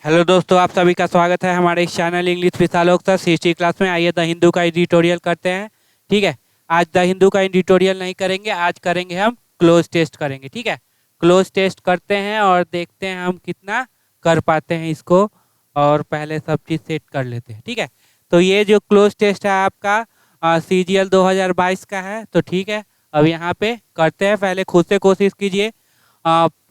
Hello दोस्तों, आप सभी का स्वागत है हमारे इस channel English Vishalok sir history class में। आइए द हिंदू का एडिटोरियल करते हैं। ठीक है, आज द हिंदू का एडिटोरियल नहीं करेंगे, आज करेंगे हम क्लोज टेस्ट करेंगे। ठीक है, क्लोज टेस्ट करते हैं और देखते हैं हम कितना कर पाते हैं इसको। और पहले सब चीज़ सेट कर लेते हैं। ठीक है, तो ये जो क्लोज टेस्ट है आपका CGL 2022 का है। तो ठीक है, अब यहाँ पे करते हैं। पहले खुद से कोशिश कीजिए,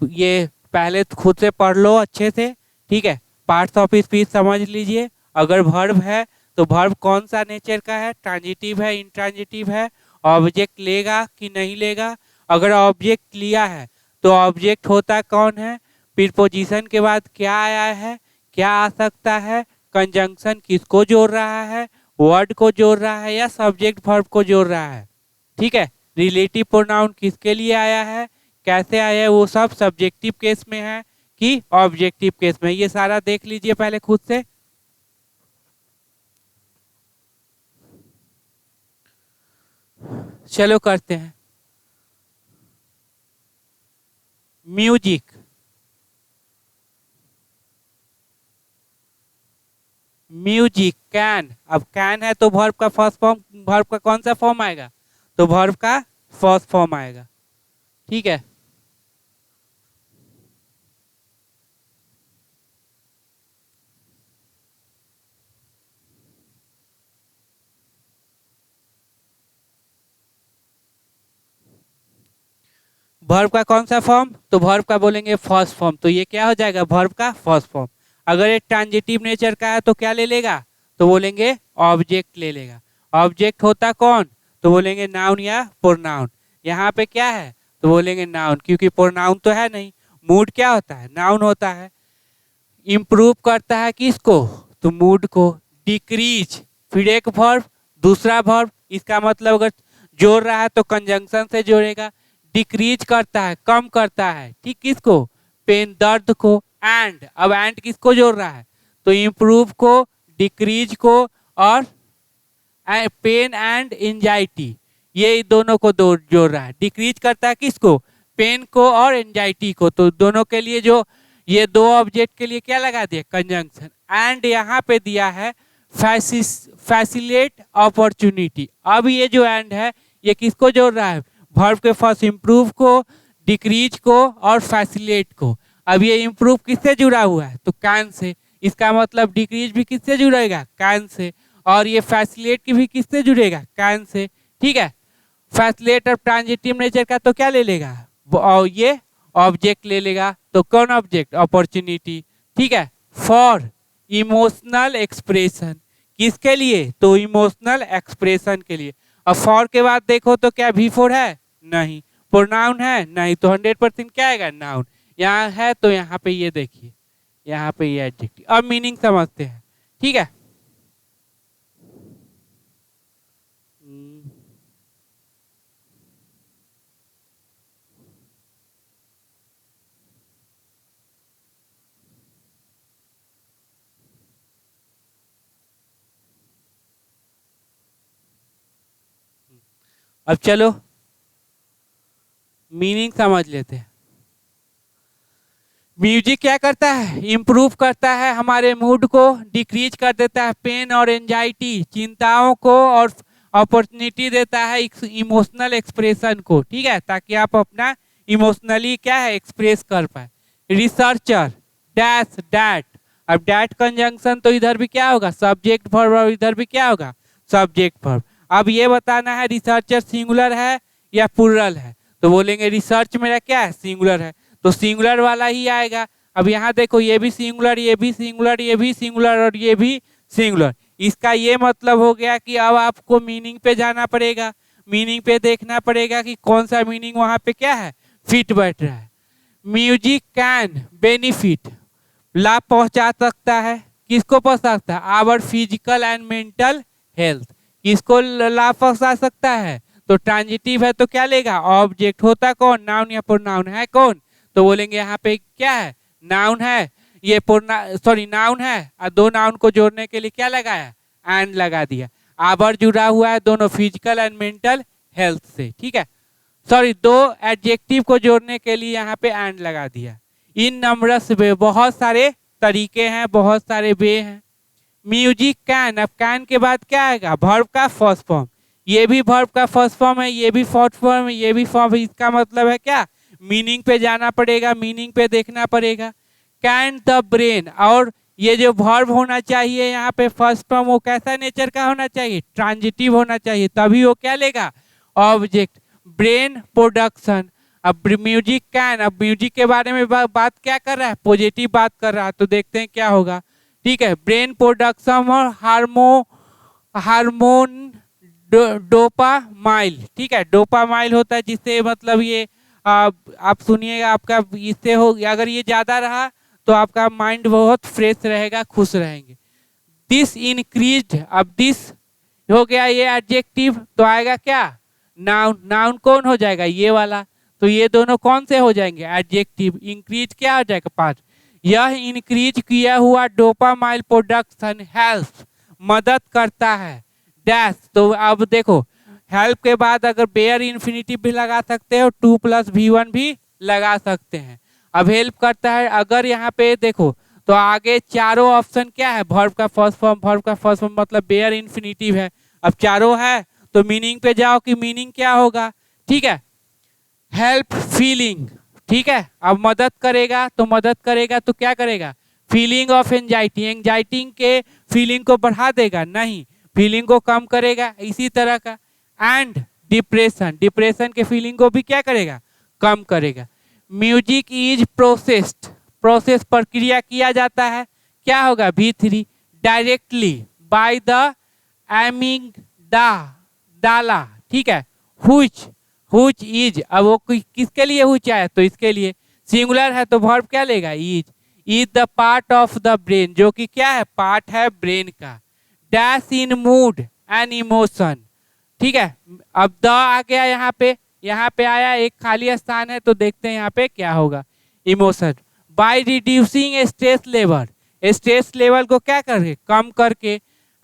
ये पहले खुद से पढ़ लो अच्छे से। ठीक है, पार्ट्स ऑफ स्पीच समझ लीजिए। अगर वर्ब है तो वर्ब कौन सा नेचर का है, ट्रांजिटिव है, इंट्रांजिटिव है, ऑब्जेक्ट लेगा कि नहीं लेगा। अगर ऑब्जेक्ट लिया है तो ऑब्जेक्ट होता कौन है, प्रीपोजिशन के बाद क्या आया है, क्या आ सकता है, कंजंक्शन किसको जोड़ रहा है, वर्ड को जोड़ रहा है या सब्जेक्ट वर्ब को जोड़ रहा है। ठीक है, रिलेटिव प्रोनाउन किसके लिए आया है, कैसे आया है, वो सब सब्जेक्टिव केस में है कि ऑब्जेक्टिव केस में। ये सारा देख लीजिए पहले खुद से। चलो करते हैं। Music, music, can. अब कैन है तो वर्ब का फर्स्ट फॉर्म, वर्ब का कौन सा फॉर्म आएगा, तो वर्ब का फर्स्ट फॉर्म आएगा। ठीक है, वर्ब का कौन सा फॉर्म, तो वर्ब का बोलेंगे फर्स्ट फॉर्म। तो ये क्या हो जाएगा, वर्ब का फर्स्ट फॉर्म। अगर ये ट्रांजिटिव नेचर का है तो क्या ले लेगा, तो बोलेंगे ऑब्जेक्ट ले लेगा। ऑब्जेक्ट होता कौन, तो बोलेंगे नाउन या प्रोनाउन। यहाँ पे क्या है, तो बोलेंगे नाउन, क्योंकि प्रोनाउन तो है नहीं। मूड क्या होता है, नाउन होता है। इम्प्रूव करता है किसको, तो मूड को। डिक्रीज, फिर एक वर्ब दूसरा वर्ब, इसका मतलब अगर जोड़ रहा है तो कंजंक्शन से जोड़ेगा। डिक्रीज करता है, कम करता है, ठीक, किसको, पेन दर्द को। एंड, अब एंड किसको जोड़ रहा है, तो इम्प्रूव को, डिक्रीज को और पेन एंड एंजाइटी, ये दोनों को जोड़ रहा है। डिक्रीज करता है किसको, पेन को और एंजाइटी को। तो दोनों के लिए जो ये दो ऑब्जेक्ट के लिए क्या लगा दिया, कंजंक्शन। एंड यहाँ पे दिया है फैसिलेट अपॉर्चुनिटी। अब ये जो एंड है ये किसको जोड़ रहा है, वर्ब के फर्स्ट इम्प्रूव को, डिक्रीज को और फैसिलेट को। अब ये इम्प्रूव किससे जुड़ा हुआ है, तो कैन से। इसका मतलब डिक्रीज भी किससे जुड़ेगा, कैन से। और ये फैसिलेट की भी किससे जुड़ेगा, कैन से। ठीक है, फैसिलेट और ट्रांजिटिव नेचर का तो क्या ले लेगा, और ये ऑब्जेक्ट ले लेगा। तो कौन ऑब्जेक्ट, अपॉर्चुनिटी। ठीक है, फॉर इमोशनल एक्सप्रेशन, किसके लिए, तो इमोशनल एक्सप्रेशन के लिए। अब फॉर के बाद देखो तो क्या V4 है, नहीं। प्रोनाउन है, नहीं, तो 100% क्या आएगा, नाउन। यहाँ है तो यहाँ पे ये देखिए, यहाँ पे ये एडजेक्टिव। अब मीनिंग समझते हैं। ठीक है, अब चलो मीनिंग समझ लेते हैं। म्यूजिक क्या करता है, इम्प्रूव करता है हमारे मूड को, डिक्रीज कर देता है पेन और एंजाइटी, चिंताओं को, और अपॉर्चुनिटी देता है इमोशनल एक्सप्रेशन को। ठीक है, ताकि आप अपना इमोशनली क्या है, एक्सप्रेस कर पाए। Researcher, dash, that. अब डैट कंजंक्शन तो इधर भी क्या होगा, सब्जेक्ट वर्ब, और इधर भी क्या होगा, सब्जेक्ट वर्ब। अब ये बताना है रिसर्चर सिंगुलर है या प्लूरल है, तो बोलेंगे रिसर्च मेरा क्या है, सिंगुलर है, तो सिंगुलर वाला ही आएगा। अब यहाँ देखो ये भी सिंगुलर, ये भी सिंगुलर, ये भी सिंगुलर और ये भी सिंगुलर। इसका ये मतलब हो गया कि अब आपको मीनिंग पे जाना पड़ेगा, मीनिंग पे देखना पड़ेगा कि कौन सा मीनिंग वहाँ पे क्या है, फिट बैठ रहा है। म्यूजिक कैन बेनिफिट, लाभ पहुंचा सकता है, किसको पहुंचा सकता है, our physical and mental health. किसको लाभ पहुंचा सकता है, तो ट्रांजिटिव है तो क्या लेगा, ऑब्जेक्ट होता कौन, नाउन या प्रोनाउन है कौन, तो बोलेंगे यहाँ पे क्या है, नाउन है। ये नाउन है और दो नाउन को जोड़ने के लिए क्या लगाया, एंड लगा दिया। आवर जुड़ा हुआ है दोनों फिजिकल एंड मेंटल हेल्थ से। ठीक है, दो एडजेक्टिव को जोड़ने के लिए यहाँ पे एंड लगा दिया। इन नंबरस वे, बहुत सारे तरीके हैं, बहुत सारे वे हैं। म्यूजिक कैन, अब कैन के बाद क्या आएगा? वर्ब का फर्स्ट फॉर्म। ये भी वर्ब का फर्स्ट फॉर्म है, ये भी फर्स्ट फॉर्म है, ये भी फॉर्म है। इसका मतलब है क्या? मीनिंग पे जाना पड़ेगा, मीनिंग पे देखना पड़ेगा। कैन द ब्रेन, और ये जो वर्ब होना चाहिए यहाँ पे फर्स्ट फॉर्म, वो कैसा नेचर का होना चाहिए? ट्रांजिटिव होना चाहिए, तभी वो क्या लेगा? ऑब्जेक्ट। ब्रेन प्रोडक्शन, अब म्यूजिक कैन, अब म्यूजिक के बारे में बात क्या कर रहा है? पॉजिटिव बात कर रहा है, तो देखते हैं क्या होगा। ठीक है, ब्रेन प्रोडक्शन और हार्मोन डोपामाइल। ठीक है, डोपामाइल होता है जिससे मतलब ये आप सुनिएगा, आपका इससे हो, अगर ये ज्यादा रहा तो आपका माइंड बहुत फ्रेश रहेगा, खुश रहेंगे। दिस इंक्रीज्ड, अब दिस हो गया ये एडजेक्टिव, तो आएगा क्या? नाउन। नाउन कौन हो जाएगा? ये वाला। तो ये दोनों कौन से हो जाएंगे? एडजेक्टिव। इंक्रीज क्या हो जाएगा? पार्ट। यह इंक्रीज किया हुआ डोपामाइल प्रोडक्शन हेल्प, मदद करता है। डैश, तो अब देखो हेल्प के बाद अगर बेयर इन्फिनिटिव भी लगा सकते हो, 2+V1 भी लगा सकते हैं। अब हेल्प करता है, अगर यहाँ पे देखो तो आगे चारों ऑप्शन क्या है? वर्ब का फर्स्ट फॉर्म, वर्ब का फर्स्ट फॉर्म मतलब बेयर इन्फिनिटिव है। अब चारों है तो मीनिंग पे जाओ कि मीनिंग क्या होगा। ठीक है, हेल्प फीलिंग। ठीक है, अब मदद करेगा, तो मदद करेगा तो क्या करेगा? फीलिंग ऑफ एंजाइटी, एंजाइटी के फीलिंग को बढ़ा देगा? नहीं, फीलिंग को कम करेगा। इसी तरह का एंड डिप्रेशन, डिप्रेशन के फीलिंग को भी क्या करेगा? कम करेगा। म्यूजिक इज प्रोसेस्ड, प्रोसेस प्रक्रिया किया जाता है, क्या होगा? V3। Directly by the amygdala. ठीक है, हुच इज, अब वो किसके लिए हुच आया? तो इसके लिए। सिंगुलर है तो वर्ब क्या लेगा? Is the part of the brain, जो कि क्या है? पार्ट है ब्रेन का। Dash in mood and emotion. ठीक है, अब द आ गया यहाँ पे आया, एक खाली स्थान है, तो देखते हैं यहाँ पे क्या होगा। Emotion. By reducing stress level, stress level को क्या करके? कम करके।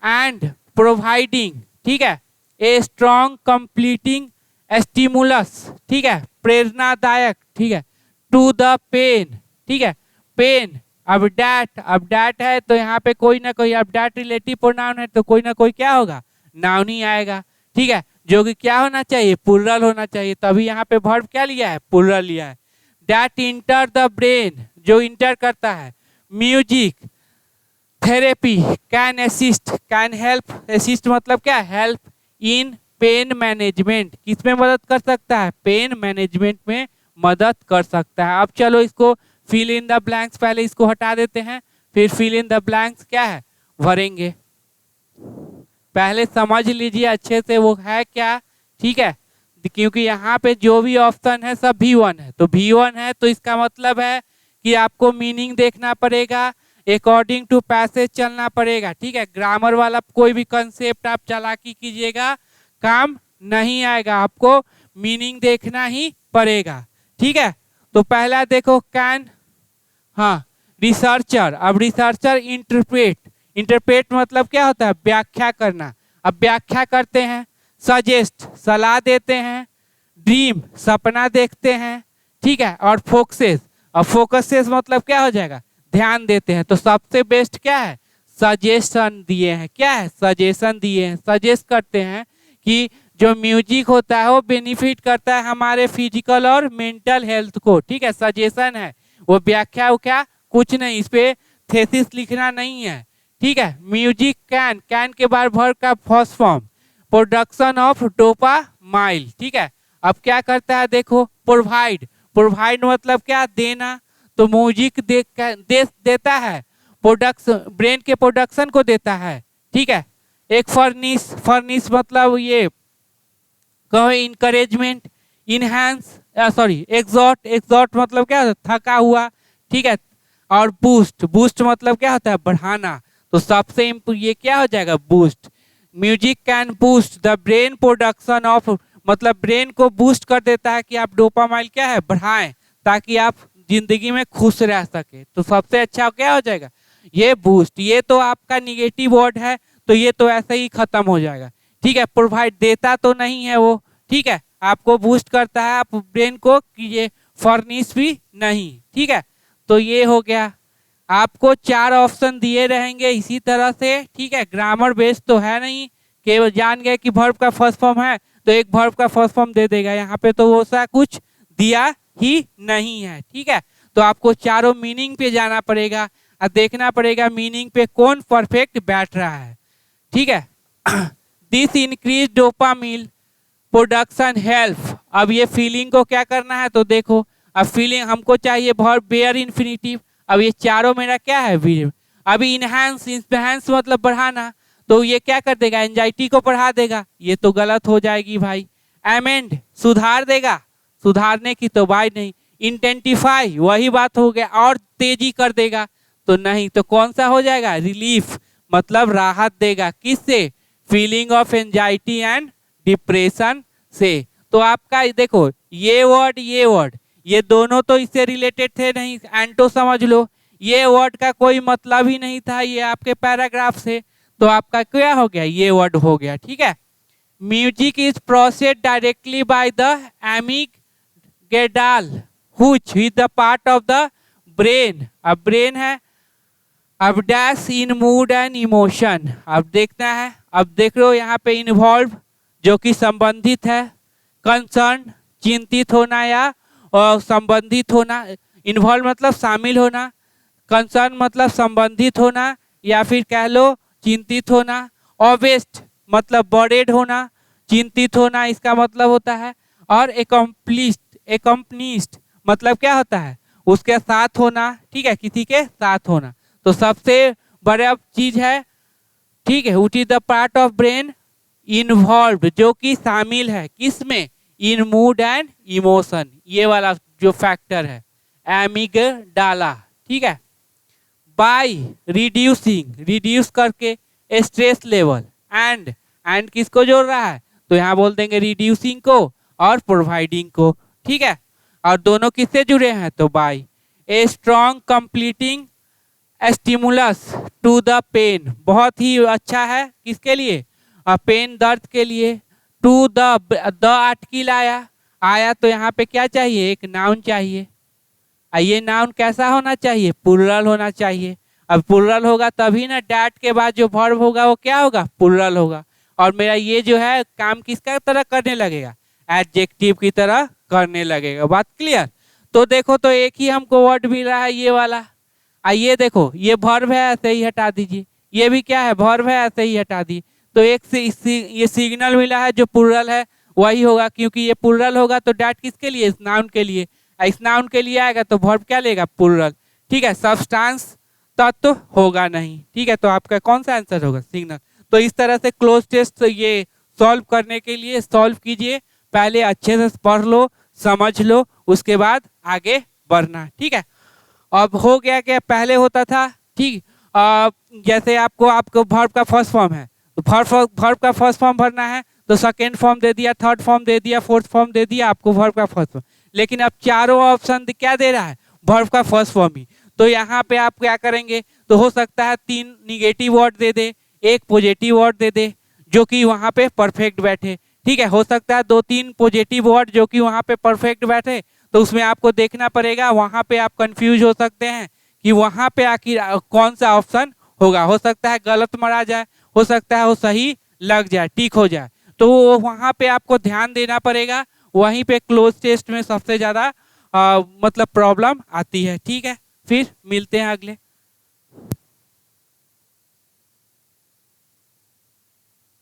एंड प्रोवाइडिंग, ठीक है, ए स्ट्रॉन्ग कंप्लीटिंग स्टिमुलस, ठीक है, प्रेरणादायक, ठीक है, टू द पेन। ठीक है, पेन। अब डैट है तो यहाँ पे कोई ना कोई, अब डैट रिलेटिव प्रोनाउन है तो कोई ना कोई क्या होगा? नाउन ही आएगा। ठीक है, जो कि क्या होना चाहिए? प्लूरल होना चाहिए, तभी यहाँ पे वर्ब क्या लिया है? प्लूरल लिया है। दैट इंटर द ब्रेन, जो इंटर करता है। Music therapy can assist, can help, assist मतलब क्या? हेल्प इन पेन मैनेजमेंट, किसमें मदद कर सकता है? पेन मैनेजमेंट में मदद कर सकता है। अब चलो इसको फिल इन द ब्लैंक्स, पहले इसको हटा देते हैं, फिर फिल इन द ब्लैंक्स क्या है? भरेंगे। पहले समझ लीजिए अच्छे से वो है क्या। ठीक है, क्योंकि यहाँ पे जो भी ऑप्शन है सब V1 है, तो V1 है तो इसका मतलब है कि आपको मीनिंग देखना पड़ेगा, अकॉर्डिंग टू पैसेज चलना पड़ेगा। ठीक है, ग्रामर वाला कोई भी कंसेप्ट आप चालाकी कीजिएगा काम नहीं आएगा, आपको मीनिंग देखना ही पड़ेगा। ठीक है, तो पहला देखो कैन, हाँ, रिसर्चर। अब रिसर्चर इंटरप्रेट, इंटरप्रेट मतलब क्या होता है? व्याख्या करना। अब व्याख्या करते हैं। सजेस्ट, सलाह देते हैं। ड्रीम, सपना देखते हैं। ठीक है, और फोकसेस, अब फोकसेस मतलब क्या हो जाएगा? ध्यान देते हैं। तो सबसे बेस्ट क्या है? सजेशन दिए हैं। क्या है? सजेशन दिए हैं, सजेस्ट करते हैं कि जो म्यूजिक होता है वो बेनिफिट करता है हमारे फिजिकल और मेंटल हेल्थ को। ठीक है, सजेशन है, वो व्याख्या क्या कुछ नहीं, इस पे थेसिस लिखना नहीं है। ठीक है, म्यूजिक कैन, कैन के बाद वर्ब का फर्स्ट फॉर्म, प्रोडक्शन ऑफ डोपामाइल। ठीक है, अब क्या करता है देखो, प्रोवाइड, प्रोवाइड मतलब क्या? देना। तो म्यूजिक देता है, प्रोडक्शन, ब्रेन के प्रोडक्शन को देता है। ठीक है, एक फर्निश, फर्निश मतलब ये कहो इनकरेजमेंट, इनहेंस, सॉरी एग्जॉट, एग्जॉट मतलब क्या होता है? थका हुआ। ठीक है, और बूस्ट, बूस्ट मतलब क्या होता है? बढ़ाना। तो सबसे ये क्या हो जाएगा? Boost. Music can boost the brain production of, मतलब ब्रेन को बूस्ट कर देता है कि आप डोपामाइल क्या है? बढ़ाएं, ताकि आप जिंदगी में खुश रह सके। तो सबसे अच्छा क्या हो जाएगा? ये बूस्ट। ये तो आपका निगेटिव वर्ड है, तो ये तो ऐसे ही खत्म हो जाएगा। ठीक है, प्रोवाइड देता तो नहीं है वो। ठीक है, आपको बूस्ट करता है, आप ब्रेन को, कि ये फर्निश भी नहीं। ठीक है, तो ये हो गया। आपको 4 ऑप्शन दिए रहेंगे इसी तरह से, ठीक है। ग्रामर बेस्ड तो है नहीं, केवल जान गए कि वर्ब का फर्स्ट फॉर्म है तो एक वर्ब का फर्स्ट फॉर्म दे देगा, यहाँ पे तो वो सा कुछ दिया ही नहीं है, ठीक है। तो आपको चारों मीनिंग पे जाना पड़ेगा और देखना पड़ेगा मीनिंग पे कौन परफेक्ट बैठ रहा है, ठीक है। This increase dopamine production help. अब ये फीलिंग को क्या करना है तो देखो, अब फीलिंग हमको चाहिए वर्ब बेयर इन्फिनिटिव। अब ये चारों मेरा क्या है वर्ब। अभी इनहैंस, इनहैंस मतलब बढ़ाना, तो ये क्या कर देगा, एंजाइटी को बढ़ा देगा, ये तो गलत हो जाएगी भाई। एमेंड सुधार देगा, सुधारने की तो बात नहीं। इंटेंटिफाई वही बात हो गया, और तेजी कर देगा तो नहीं, तो कौन सा हो जाएगा, रिलीफ मतलब राहत देगा, किससे, feeling of anxiety and depression से। तो आपका देखो ये वर्ड ये दोनों तो इससे रिलेटेड थे नहीं, एंटो समझ लो, ये वर्ड का कोई मतलब ही नहीं था ये आपके पैराग्राफ से, तो आपका क्या हो गया, ये वर्ड हो गया, ठीक है। Music is processed directly by the amygdala which is the part of the brain. अब ब्रेन है, अब dash in mood and emotion. अब देखना है, अब देख लो यहाँ पे इन्वॉल्व जो कि संबंधित है, कंसर्न चिंतित होना या और संबंधित होना, इन्वॉल्व मतलब शामिल होना, कंसर्न मतलब संबंधित होना या फिर कह लो चिंतित होना, ऑब्सेस्ड मतलब बॉरेड होना, चिंतित होना इसका मतलब होता है, और एकम्पनिस्ड मतलब क्या होता है, उसके साथ होना, ठीक है, किसी के साथ होना। तो सबसे बड़ा चीज है, ठीक है, which is the part of brain involve जो कि शामिल है किसमें, इन मूड एंड इमोशन, ये वाला जो फैक्टर है एमिगडाला, ठीक है। बाय रिड्यूसिंग रिड्यूस करके स्ट्रेस लेवल, एंड किसको जोड़ रहा है, तो यहाँ बोल देंगे रिड्यूसिंग को और प्रोवाइडिंग को, ठीक है। और दोनों किससे जुड़े हैं, तो by a strong completing stimulus to the pain, बहुत ही अच्छा है किसके लिए, पेन दर्द के लिए। टू द आर्टिकल आया तो यहाँ पे क्या चाहिए, एक नाउन चाहिए, ये नाउन कैसा होना चाहिए, प्लुरल होना चाहिए। अब प्लुरल होगा तभी ना डैट के बाद जो वर्ब होगा वो क्या होगा, प्लुरल होगा, और मेरा ये जो है काम किसका तरह करने लगेगा, एडजेक्टिव की तरह करने लगेगा, बात क्लियर। तो देखो तो एक ही हमको वर्ड मिल रहा है ये वाला, ये देखो ये वर्ब है ऐसे ही हटा दीजिए, ये भी क्या है वर्ब है ऐसे ही हटा दी, तो एक से ये सिग्नल मिला है जो प्लुरल है वही होगा, क्योंकि ये प्लुरल होगा तो डैट किसके लिए, इस नाउन के लिए, इस नाउन के लिए आएगा तो वर्ब क्या लेगा, प्लुरल, ठीक है। सब्सटेंस तत्व होगा नहीं, ठीक है, तो आपका कौन सा आंसर होगा, सिग्नल। तो इस तरह से क्लोज टेस्ट ये सॉल्व करने के लिए सॉल्व कीजिए, पहले अच्छे से पढ़ लो समझ लो उसके बाद आगे बढ़ना, ठीक है। अब हो गया क्या, पहले होता था, ठीक, जैसे आपको वर्ब का फर्स्ट फॉर्म है तो वर्ब का फर्स्ट फॉर्म भरना है तो सेकेंड फॉर्म दे दिया, थर्ड फॉर्म दे दिया, फोर्थ फॉर्म दे दिया आपको वर्ब का फर्स्ट फॉर्म। लेकिन अब चारों ऑप्शन क्या दे रहा है, वर्ब का फर्स्ट फॉर्म ही, तो यहाँ पे आप क्या करेंगे, तो हो सकता है 3 निगेटिव वर्ड दे दे, 1 पॉजिटिव वर्ड दे दे जो कि वहाँ पे परफेक्ट बैठे, ठीक है। हो सकता है 2-3 पॉजिटिव वर्ड जो कि वहाँ पे परफेक्ट बैठे, तो उसमें आपको देखना पड़ेगा, वहाँ पे आप कंफ्यूज हो सकते हैं कि वहाँ पे आखिर कौन सा ऑप्शन होगा, हो सकता है गलत मरा जाए, हो सकता है वो सही लग जाए, ठीक हो जाए, तो वहाँ पे आपको ध्यान देना पड़ेगा, वहीं पे क्लोज टेस्ट में सबसे ज़्यादा मतलब प्रॉब्लम आती है, ठीक है। फिर मिलते हैं अगले।